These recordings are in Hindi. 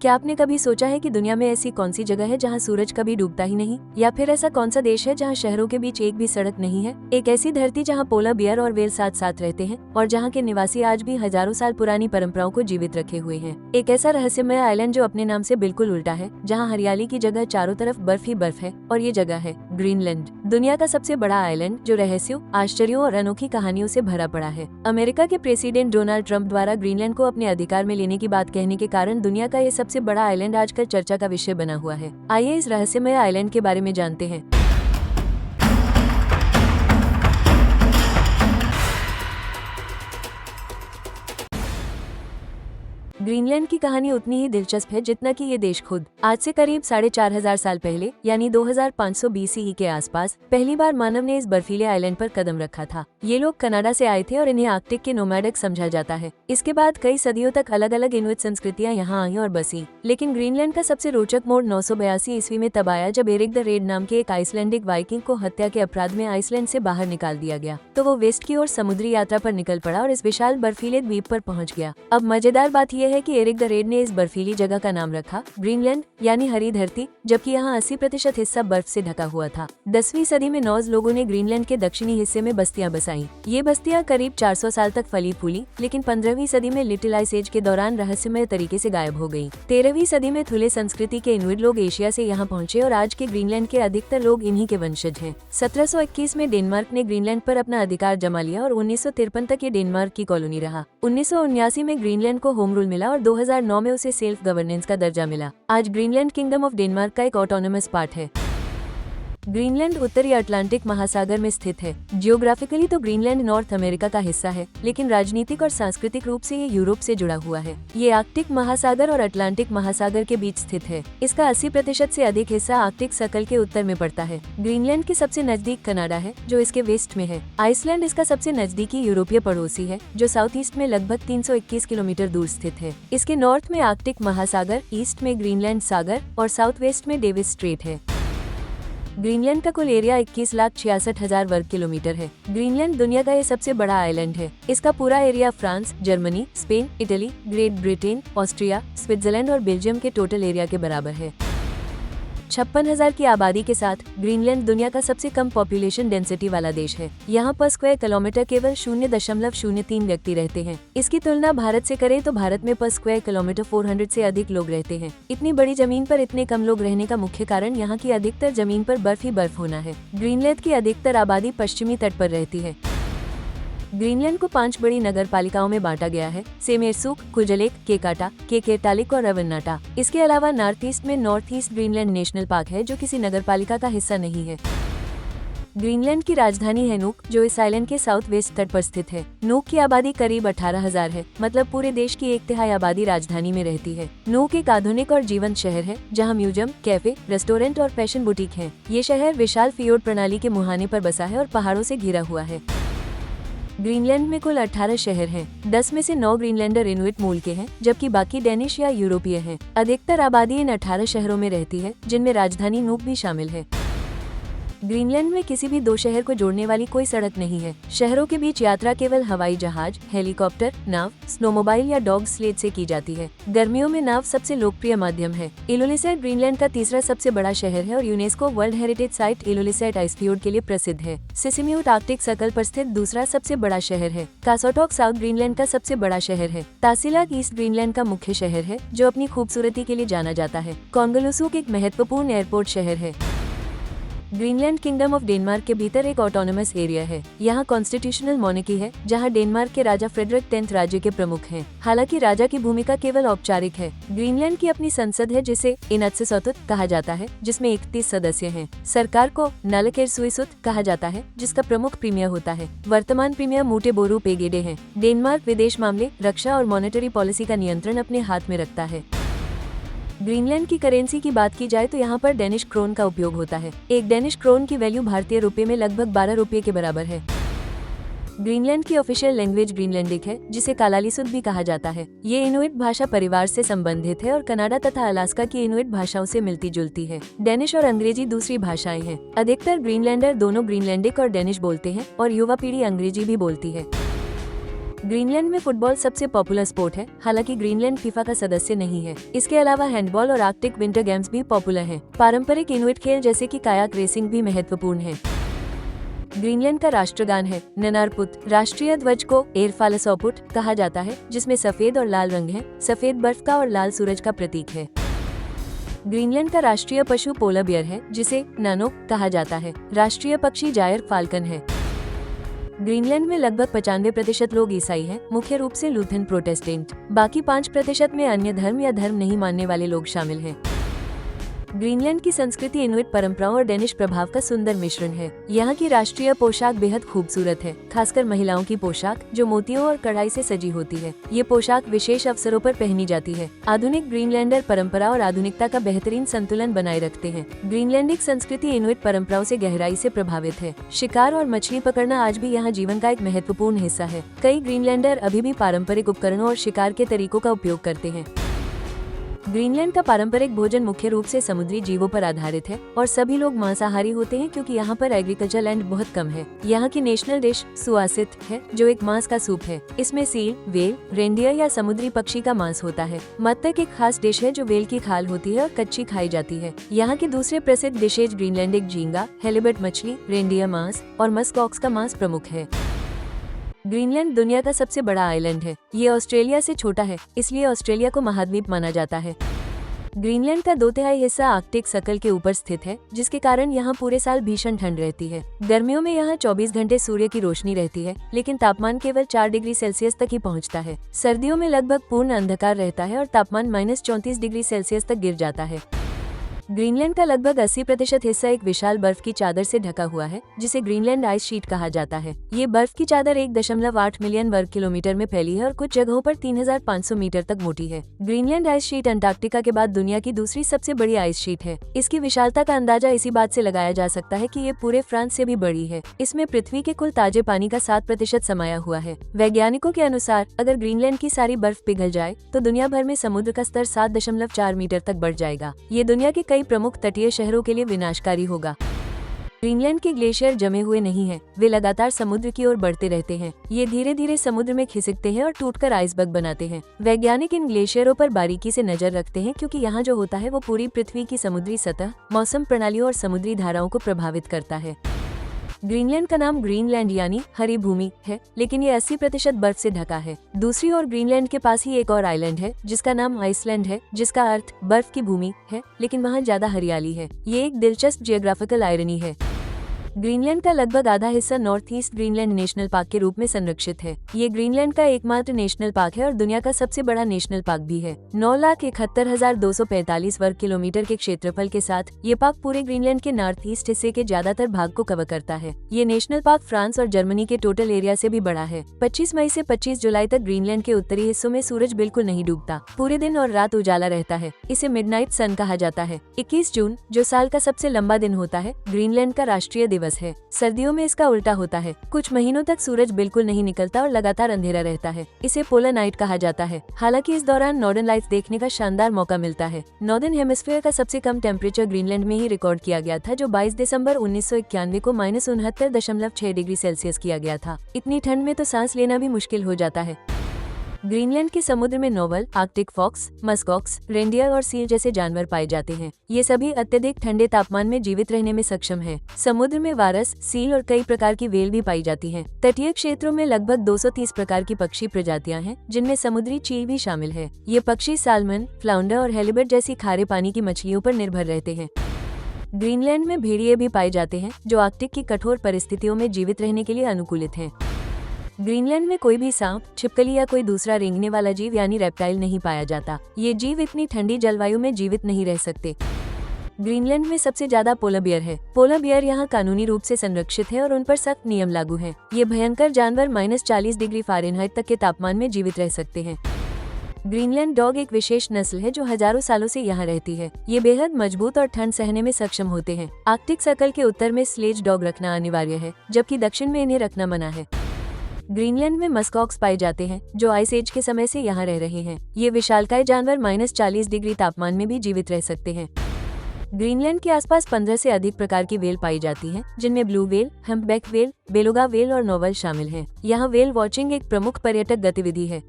क्या आपने कभी सोचा है कि दुनिया में ऐसी कौन सी जगह है जहां सूरज कभी डूबता ही नहीं? या फिर ऐसा कौन सा देश है जहां शहरों के बीच एक भी सड़क नहीं है? एक ऐसी धरती जहां पोलर बियर और व्हेल साथ साथ रहते हैं और जहां के निवासी आज भी हजारों साल पुरानी परंपराओं को जीवित रखे हुए हैं। एक ऐसा रहस्यमय आइलैंड जो अपने नाम से बिल्कुल उल्टा है, जहाँ हरियाली की जगह चारों तरफ बर्फ ही बर्फ है, और ये जगह है ग्रीनलैंड। दुनिया का सबसे बड़ा आइलैंड जो रहस्यों, आश्चर्यों और अनोखी कहानियों से भरा पड़ा है। अमेरिका के प्रेसिडेंट डोनाल्ड ट्रंप द्वारा ग्रीनलैंड को अपने अधिकार में लेने की बात कहने के कारण दुनिया का ये सबसे बड़ा आइलैंड आजकल चर्चा का विषय बना हुआ है। आइए इस रहस्यमय आइलैंड के बारे में जानते हैं। ग्रीनलैंड की कहानी उतनी ही दिलचस्प है जितना कि ये देश खुद। आज से करीब 4,500 साल पहले यानी 2500 BCE के आसपास पहली बार मानव ने इस बर्फीले आइलैंड पर कदम रखा था। ये लोग कनाडा से आए थे और इन्हें आर्कटिक के नोमैडिक समझा जाता है। इसके बाद कई सदियों तक अलग अलग इनुइट संस्कृतियां यहाँ आई और बसी। लेकिन ग्रीनलैंड का सबसे रोचक मोड़ 982 ईस्वी में तब आया जब एरिक द रेड नाम के एक आइसलैंडिक वाइकिंग को हत्या के अपराध में आइसलैंड से बाहर निकाल दिया गया। तो वो वेस्ट की ओर समुद्री यात्रा पर निकल पड़ा और इस विशाल बर्फीले द्वीप पर पहुंच गया। अब मजेदार बात यह है कि एरिक द रेड ने इस बर्फीली जगह का नाम रखा ग्रीनलैंड यानी हरी धरती, जबकि यहाँ 80% हिस्सा बर्फ से ढका हुआ था। 10वीं सदी में नॉर्स लोगों ने ग्रीनलैंड के दक्षिणी हिस्से में बस्तियां बसाई। ये बस्तियां करीब 400 साल तक फली फूली, लेकिन 15वीं सदी में लिटिल आइस एज के दौरान रहस्यमय तरीके से गायब हो गई। 13वीं सदी में थुले संस्कृति के इनुइट लोग एशिया से यहाँ पहुँचे और आज के ग्रीनलैंड के अधिकतर लोग इन्हीं के वंशज हैं। 1721 में डेनमार्क ने ग्रीनलैंड पर अपना अधिकार जमा लिया और 1953 तक ये डेनमार्क की कॉलोनी रहा। 1979 में ग्रीनलैंड को होम रूल मिला और 2009 में उसे सेल्फ गवर्नेंस का दर्जा मिला। आज ग्रीनलैंड किंगडम ऑफ डेनमार्क का एक ऑटोनोमस पार्ट है। ग्रीनलैंड उत्तरी अटलांटिक महासागर में स्थित है। जियोग्राफिकली तो ग्रीनलैंड नॉर्थ अमेरिका का हिस्सा है, लेकिन राजनीतिक और सांस्कृतिक रूप से ये यूरोप से जुड़ा हुआ है। ये आर्कटिक महासागर और अटलांटिक महासागर के बीच स्थित है। इसका 80% से अधिक हिस्सा आर्कटिक सर्कल के उत्तर में पड़ता है। ग्रीनलैंड के सबसे नजदीक कनाडा है, जो इसके वेस्ट में है। आइसलैंड इसका सबसे नजदीकी यूरोपीय पड़ोसी है, जो साउथ ईस्ट में लगभग 321 किलोमीटर दूर स्थित है। इसके नॉर्थ में आर्कटिक महासागर, ईस्ट में ग्रीनलैंड सागर और साउथ वेस्ट में डेविस स्ट्रेट है। ग्रीनलैंड का कुल एरिया 21,66,000 वर्ग किलोमीटर है। ग्रीनलैंड दुनिया का ये सबसे बड़ा आइलैंड है। इसका पूरा area France, Germany, Spain, Italy, great Britain, Austria, Switzerland और बेल्जियम के टोटल एरिया के बराबर है। 56,000 की आबादी के साथ ग्रीनलैंड दुनिया का सबसे कम पॉपुलेशन डेंसिटी वाला देश है। यहाँ पर स्क्वायर किलोमीटर केवल 0.03 व्यक्ति रहते हैं। इसकी तुलना भारत से करें तो भारत में पर स्क्वायर किलोमीटर 400 से अधिक लोग रहते हैं। इतनी बड़ी जमीन पर इतने कम लोग रहने का मुख्य कारण यहाँ की अधिकतर जमीन पर बर्फ ही बर्फ होना है। ग्रीनलैंड की अधिकतर आबादी पश्चिमी तट पर रहती है। ग्रीनलैंड को 5 बड़ी नगर पालिकाओं में बांटा गया है: सेमेरसुक, कुजलेक, केकाटा, केकेटालिक और रवन्नाटा। इसके अलावा नॉर्थ ईस्ट में north east Greenland national park है, जो किसी नगर पालिका का हिस्सा नहीं है। ग्रीनलैंड की राजधानी है नूक, जो इस आइलैंड के साउथ वेस्ट तट पर स्थित है। नूक की आबादी करीब 18,000 है, मतलब पूरे देश की 1/3 आबादी राजधानी में रहती है। नूक एक आधुनिक और जीवंत शहर है, जहां म्यूजियम, कैफे, रेस्टोरेंट और फैशन बुटीक हैं। ये शहर विशाल फियोर्ड प्रणाली के मुहाने पर बसा है और पहाड़ों से घिरा हुआ है। ग्रीनलैंड में कुल 18 शहर हैं। 10 में से 9 ग्रीनलैंडर इनुइट मूल के हैं, जबकि बाकी डेनिश या यूरोपीय हैं। अधिकतर आबादी इन 18 शहरों में रहती है, जिनमें राजधानी नूक भी शामिल है। ग्रीनलैंड में किसी भी 2 शहर को जोड़ने वाली कोई सड़क नहीं है। शहरों के बीच यात्रा केवल हवाई जहाज, हेलीकॉप्टर, नाव, स्नोमोबाइल या डॉग स्लेड से की जाती है। गर्मियों में नाव सबसे लोकप्रिय माध्यम है। इलुलिसेट ग्रीनलैंड का तीसरा सबसे बड़ा शहर है और यूनेस्को वर्ल्ड हेरिटेज साइट इलुलिसेट आइसफियोर्ड के लिए प्रसिद्ध है। सिसिम्यूट आर्कटिक सर्कल पर स्थित दूसरा सबसे बड़ा शहर है। कासोटॉक साउथ ग्रीनलैंड का सबसे बड़ा शहर है। तासिलाक ईस्ट ग्रीनलैंड का मुख्य शहर है, जो अपनी खूबसूरती के लिए जाना जाता है। कॉन्गलुसुक एक महत्वपूर्ण एयरपोर्ट शहर है। ग्रीनलैंड किंगडम ऑफ डेनमार्क के भीतर एक ऑटोनोमस एरिया है। यहाँ कॉन्स्टिट्यूशनल मोनेकी है, जहाँ डेनमार्क के राजा फ्रेडरिक 10 राज्य के प्रमुख हैं। हालांकि राजा की भूमिका केवल औपचारिक है। ग्रीनलैंड की अपनी संसद है, जिसे इनात्सेसोतुत कहा जाता है, जिसमें 31 सदस्य हैं। सरकार को नालकेरसुइसुत कहा जाता है, जिसका प्रमुख प्रीमियर होता है। वर्तमान प्रीमियर मूटे बोरू पेगेडे हैं। डेनमार्क विदेश मामले, रक्षा और मॉनेटरी पॉलिसी का नियंत्रण अपने हाथ में रखता है। ग्रीनलैंड की करेंसी की बात की जाए तो यहाँ पर डेनिश क्रोन का उपयोग होता है। एक डेनिश क्रोन की वैल्यू भारतीय रुपये में लगभग 12 रुपये के बराबर है। ग्रीनलैंड की ऑफिशियल लैंग्वेज ग्रीनलैंडिक है, जिसे कालालीसुत भी कहा जाता है। ये इनुइट भाषा परिवार से संबंधित है और कनाडा तथा अलास्का की इनुइट भाषाओं से मिलती जुलती है। डेनिश और अंग्रेजी दूसरी भाषाएं हैं। अधिकतर ग्रीनलैंडर दोनों ग्रीनलैंडिक और डेनिश बोलते हैं और युवा पीढ़ी अंग्रेजी भी बोलती है। ग्रीनलैंड में फुटबॉल सबसे पॉपुलर स्पोर्ट है, हालांकि ग्रीनलैंड फीफा का सदस्य नहीं है। इसके अलावा हैंडबॉल और आर्कटिक विंटर गेम्स भी पॉपुलर हैं। पारंपरिक इनुइट खेल जैसे कि कायाक रेसिंग भी महत्वपूर्ण है। ग्रीनलैंड का राष्ट्रगान है ननारपुत। राष्ट्रीय ध्वज को एरफालसोपुट कहा जाता है, जिसमें सफेद और लाल रंग है। सफेद बर्फ का और लाल सूरज का प्रतीक है। ग्रीनलैंड का राष्ट्रीय पशु पोलर बियर है, जिसे नानो कहा जाता है। राष्ट्रीय पक्षी जायर फाल्कन है। ग्रीनलैंड में लगभग 95% लोग ईसाई हैं, मुख्य रूप से लूथरन प्रोटेस्टेंट। बाकी 5% में अन्य धर्म या धर्म नहीं मानने वाले लोग शामिल हैं। ग्रीनलैंड की संस्कृति इनुइट परंपराओं और डेनिश प्रभाव का सुंदर मिश्रण है। यहाँ की राष्ट्रीय पोशाक बेहद खूबसूरत है, खासकर महिलाओं की पोशाक जो मोतियों और कढ़ाई से सजी होती है। ये पोशाक विशेष अवसरों पर पहनी जाती है। आधुनिक ग्रीनलैंडर परंपरा और आधुनिकता का बेहतरीन संतुलन बनाए रखते हैं। ग्रीनलैंडिक संस्कृति इनुइट परंपराओं से गहराई से प्रभावित है। शिकार और मछली पकड़ना आज भी यहाँ जीवन का एक महत्वपूर्ण हिस्सा है। कई ग्रीनलैंडर अभी भी पारंपरिक उपकरणों और शिकार के तरीकों का उपयोग करते हैं। ग्रीनलैंड का पारंपरिक भोजन मुख्य रूप से समुद्री जीवों पर आधारित है और सभी लोग मांसाहारी होते हैं क्योंकि यहाँ पर एग्रीकल्चर लैंड बहुत कम है। यहाँ की नेशनल डिश सुआसित है, जो एक मांस का सूप है। इसमें सील, वेल, रेंडियर या समुद्री पक्षी का मांस होता है। मत्तक एक खास डिश है जो वेल की खाल होती है और कच्ची खाई जाती है। यहाँ के दूसरे प्रसिद्ध डिशेज ग्रीनलैंडिक झींगा, हेलिबट मछली, रेंडियर मांस और मस्कॉक्स का मांस प्रमुख है। ग्रीनलैंड दुनिया का सबसे बड़ा आइलैंड है। ये ऑस्ट्रेलिया से छोटा है, इसलिए ऑस्ट्रेलिया को महाद्वीप माना जाता है। ग्रीनलैंड का 2/3 हिस्सा आर्कटिक सर्कल के ऊपर स्थित है, जिसके कारण यहाँ पूरे साल भीषण ठंड रहती है। गर्मियों में यहाँ 24 घंटे सूर्य की रोशनी रहती है, लेकिन तापमान केवल 4 डिग्री सेल्सियस तक ही पहुँचता है। सर्दियों में लगभग पूर्ण अंधकार रहता है और तापमान -34 डिग्री सेल्सियस तक गिर जाता है। ग्रीनलैंड का लगभग 80% हिस्सा एक विशाल बर्फ की चादर से ढका हुआ है, जिसे ग्रीनलैंड आइस शीट कहा जाता है। ये बर्फ की चादर 1.8 मिलियन वर्ग किलोमीटर में फैली है और कुछ जगहों पर 3500 मीटर तक मोटी है। ग्रीनलैंड आइस शीट अंटार्कटिका के बाद दुनिया की दूसरी सबसे बड़ी आइस शीट है। इसकी विशालता का अंदाजा इसी बात से लगाया जा सकता है कि ये पूरे फ्रांस से भी बड़ी है। इसमें पृथ्वी के कुल ताजे पानी का 7% समाया हुआ है। वैज्ञानिकों के अनुसार अगर ग्रीनलैंड की सारी बर्फ पिघल जाए तो दुनिया भर में समुद्र का स्तर 7.4 मीटर तक बढ़ जाएगा। ये दुनिया के कई प्रमुख तटीय शहरों के लिए विनाशकारी होगा। ग्रीनलैंड के ग्लेशियर जमे हुए नहीं हैं, वे लगातार समुद्र की ओर बढ़ते रहते हैं। ये धीरे धीरे समुद्र में खिसकते हैं और टूटकर आइसबर्ग बनाते हैं। वैज्ञानिक इन ग्लेशियरों पर बारीकी से नजर रखते हैं क्योंकि यहाँ जो होता है वो पूरी पृथ्वी की समुद्री सतह, मौसम प्रणालियों और समुद्री धाराओं को प्रभावित करता है। ग्रीनलैंड का नाम ग्रीनलैंड यानी हरी भूमि है, लेकिन ये 80% बर्फ से ढका है। दूसरी ओर ग्रीनलैंड के पास ही एक और आइलैंड है जिसका नाम आइसलैंड है, जिसका अर्थ बर्फ की भूमि है, लेकिन वहाँ ज्यादा हरियाली है। ये एक दिलचस्प जियोग्राफिकल आयरनी है। ग्रीनलैंड का लगभग आधा हिस्सा north east Greenland national park के रूप में संरक्षित है। ये ग्रीनलैंड का एकमात्र नेशनल पार्क है और दुनिया का सबसे बड़ा नेशनल पार्क भी है। 9,71,245 वर्ग किलोमीटर के क्षेत्रफल के साथ ये पार्क पूरे ग्रीनलैंड के नॉर्थ ईस्ट हिस्से के ज्यादातर भाग को कवर करता है। ये नेशनल पार्क फ्रांस और जर्मनी के टोटल एरिया से भी बड़ा है। 25 मई से 25 जुलाई तक ग्रीनलैंड के उत्तरी हिस्सों में सूरज बिल्कुल नहीं डूबता। पूरे दिन और रात उजाला रहता है। इसे मिडनाइट सन कहा जाता है। 21 जून, जो साल का सबसे लंबा दिन होता है, ग्रीनलैंड का राष्ट्रीय दिवस है। सर्दियों में इसका उल्टा होता है। कुछ महीनों तक सूरज बिल्कुल नहीं निकलता और लगातार अंधेरा रहता है। इसे पोलर नाइट कहा जाता है। हालांकि इस दौरान नॉर्दर्न लाइट्स देखने का शानदार मौका मिलता है। नॉर्दर्न हेमिस्फीयर का सबसे कम टेम्परेचर ग्रीनलैंड में ही रिकॉर्ड किया गया था, जो 22 दिसंबर 1991 को -69.6 डिग्री सेल्सियस किया गया था। इतनी ठंड में तो सांस लेना भी मुश्किल हो जाता है। ग्रीनलैंड के समुद्र में नोवल, आर्कटिक फॉक्स, मस्कॉक्स, रेंडियर और सील जैसे जानवर पाए जाते हैं। ये सभी अत्यधिक ठंडे तापमान में जीवित रहने में सक्षम हैं। समुद्र में वारस, सील और कई प्रकार की व्हेल भी पाई जाती हैं। तटीय क्षेत्रों में लगभग 230 प्रकार की पक्षी प्रजातियां हैं, जिनमें समुद्री चील भी शामिल है। ये पक्षी साल्मन, फ्लाउंडर और हेलिबट जैसी खारे पानी की मछलियों पर निर्भर रहते हैं। ग्रीनलैंड में भेड़िए भी पाए जाते हैं, जो आर्कटिक की कठोर परिस्थितियों में जीवित रहने के लिए अनुकूलित हैं। ग्रीनलैंड में कोई भी सांप, छिपकली या कोई दूसरा रेंगने वाला जीव यानी रेप्टाइल नहीं पाया जाता। ये जीव इतनी ठंडी जलवायु में जीवित नहीं रह सकते। ग्रीनलैंड में सबसे ज्यादा पोलर बियर है। पोलर बियर यहाँ कानूनी रूप से संरक्षित है और उन पर सख्त नियम लागू हैं। ये भयंकर जानवर -40 डिग्री फ़ारेनहाइट तक के तापमान में जीवित रह सकते हैं। ग्रीनलैंड डॉग एक विशेष नस्ल है जो हजारों सालों से यहाँ रहती है। ये बेहद मजबूत और ठंड सहने में सक्षम होते हैं। आर्कटिक सर्कल के उत्तर में स्लेज डॉग रखना अनिवार्य है, जबकि दक्षिण में इन्हें रखना मना है। ग्रीनलैंड में मस्कॉक्स पाए जाते हैं, जो आइस एज के समय से यहाँ रह रहे हैं। ये विशालकाय जानवर -40 डिग्री तापमान में भी जीवित रह सकते हैं। ग्रीनलैंड के आसपास 15 से अधिक प्रकार की वेल पाई जाती हैं, जिनमें blue whale, humpback well, beluga well और नॉवल शामिल हैं। यहाँ वेल वॉचिंग एक प्रमुख पर्यटक गतिविधि है।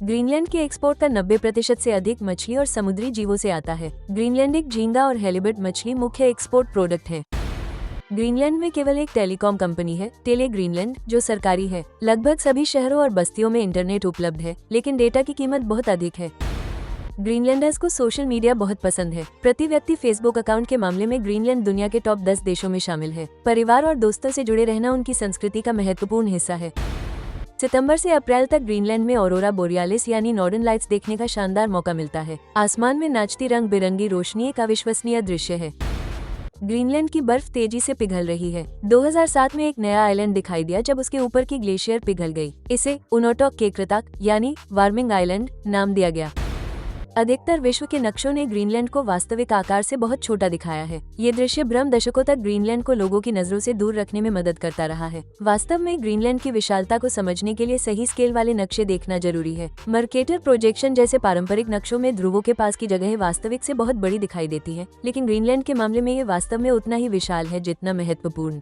ग्रीनलैंड के एक्सपोर्ट का 90% से अधिक मछली और समुद्री जीवों से आता है। ग्रीनलैंडिक झींगा और हेलिबट मछली मुख्य एक्सपोर्ट प्रोडक्ट है। ग्रीनलैंड में केवल एक टेलीकॉम कंपनी है, टेले ग्रीनलैंड, जो सरकारी है। लगभग सभी शहरों और बस्तियों में इंटरनेट उपलब्ध है, लेकिन डेटा की कीमत बहुत अधिक है। ग्रीनलैंडर्स को सोशल मीडिया बहुत पसंद है। प्रति व्यक्ति फेसबुक अकाउंट के मामले में ग्रीनलैंड दुनिया के टॉप 10 देशों में शामिल है। परिवार और दोस्तों से जुड़े रहना उनकी संस्कृति का महत्वपूर्ण हिस्सा है। सितंबर से अप्रैल तक ग्रीनलैंड में ऑरोरा बोरियालिस यानी नॉर्दर्न लाइट्स देखने का शानदार मौका मिलता है। आसमान में नाचती रंग बिरंगी रोशनी एक अविश्वसनीय दृश्य है। ग्रीनलैंड की बर्फ तेजी से पिघल रही है। 2007 में एक नया आइलैंड दिखाई दिया जब उसके ऊपर की ग्लेशियर पिघल गई। इसे उनोटोक के कृतक यानी वार्मिंग आइलैंड नाम दिया गया। अधिकतर विश्व के नक्शों ने ग्रीनलैंड को वास्तविक आकार से बहुत छोटा दिखाया है। ये दृश्य भ्रम दशकों तक ग्रीनलैंड को लोगों की नजरों से दूर रखने में मदद करता रहा है। वास्तव में ग्रीनलैंड की विशालता को समझने के लिए सही स्केल वाले नक्शे देखना जरूरी है। मर्केटर प्रोजेक्शन जैसे पारंपरिक नक्शों में ध्रुवों के पास की जगह वास्तविक से बहुत बड़ी दिखाई देती है, लेकिन ग्रीनलैंड के मामले में ये वास्तव में उतना ही विशाल है जितना महत्वपूर्ण।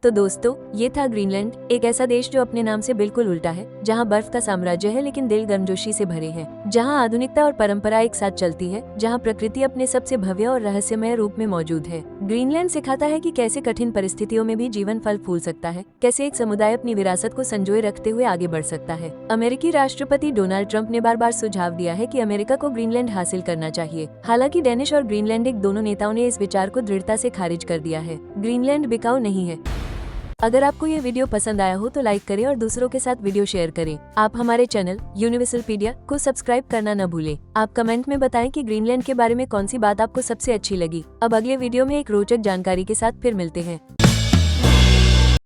तो दोस्तों, ये था ग्रीनलैंड, एक ऐसा देश जो अपने नाम से बिल्कुल उल्टा है, जहाँ बर्फ का साम्राज्य है लेकिन दिल गर्मजोशी से भरे हैं, जहाँ आधुनिकता और परंपरा एक साथ चलती है, जहाँ प्रकृति अपने सबसे भव्य और रहस्यमय रूप में मौजूद है। ग्रीनलैंड सिखाता है कि कैसे कठिन परिस्थितियों में भी जीवन फल फूल सकता है, कैसे एक समुदाय अपनी विरासत को संजोए रखते हुए आगे बढ़ सकता है। अमेरिकी राष्ट्रपति डोनाल्ड ट्रंप ने बार बार सुझाव दिया है कि अमेरिका को ग्रीनलैंड हासिल करना चाहिए। हालांकि डेनिश और ग्रीनलैंडिक दोनों नेताओं ने इस विचार को दृढ़ता से खारिज कर दिया है। ग्रीनलैंड बिकाऊ नहीं है। अगर आपको ये वीडियो पसंद आया हो तो लाइक करें और दूसरों के साथ वीडियो शेयर करें। आप हमारे चैनल यूनिवर्सलपीडिया को सब्सक्राइब करना न भूलें। आप कमेंट में बताएं कि ग्रीनलैंड के बारे में कौन सी बात आपको सबसे अच्छी लगी। अब अगले वीडियो में एक रोचक जानकारी के साथ फिर मिलते हैं।